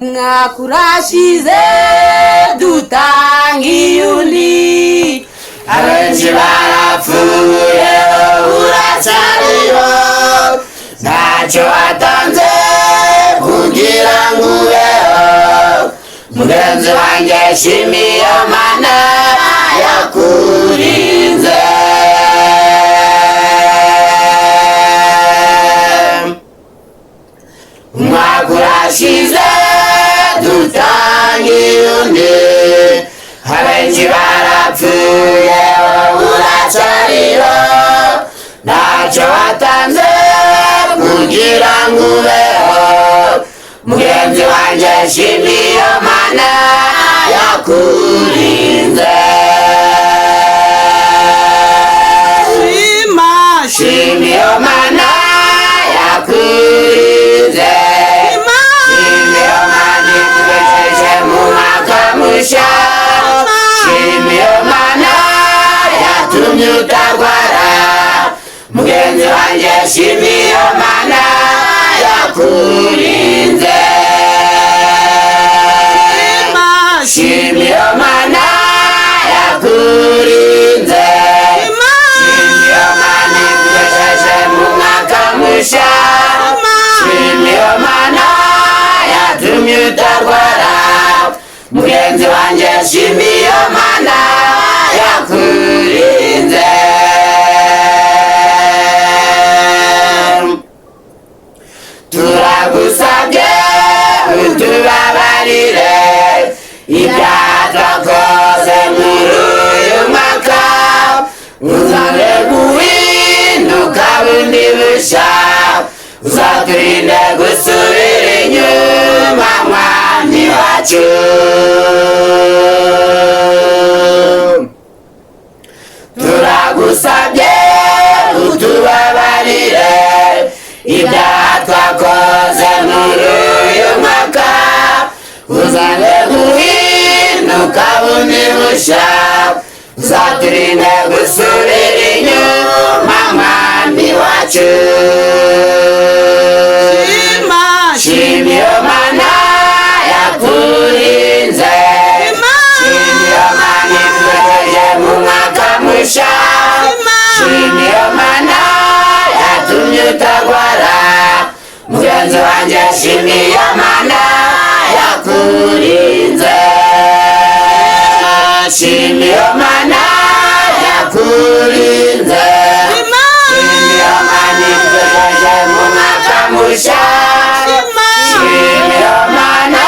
mwakurashize dutangiye undi abenshi barapfuye uracyariho ntacyo watanze kugira ngo ubeho mugenzi wanjye shimiye Mana yakurinze umwaka urashize dutangiye undi abenshi barapfuye uracyariho ntacyo watanze kugira ngo ubeho mugenzi wanjye shimiye Mana yakurinze shimiye Mana yakurinze shimiye Mana ikugejeje mu mwaka mushya shimiye Mana yatumye utarwara mugenzi wanjye shimiye Mana yakurinze shimiye Mana yakurinze shimiye Mana ikugejeje mu mwaka mushya shimiye Mana yatumye utarwara mugenzi wanjye shimiye Mana yakurinze turagusabye utubabarire ibyaha twakoze muri uyu mwaka uzane guhinduka bundi bushya uzaturinde gusubira inyuma mwami wacu turagusabye utubabarire ibyaha twakoze muri uyu mwaka uzane guhinduka bundi bushya uzaturinde gusubira inyuma mwami wacu shimiye Mana yakurinze shimiye Mana ikugejeje mu mwaka mushya shimiye Mana yatumye utarwara mugenzi wanjye shimiye Mana yakurinze shimiye Mana yakurinze shimiye Mana ikugejeje mu mwaka mushya shimiye Mana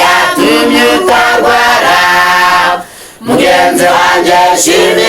yatumye utarwara mugenzi wanjye shimiye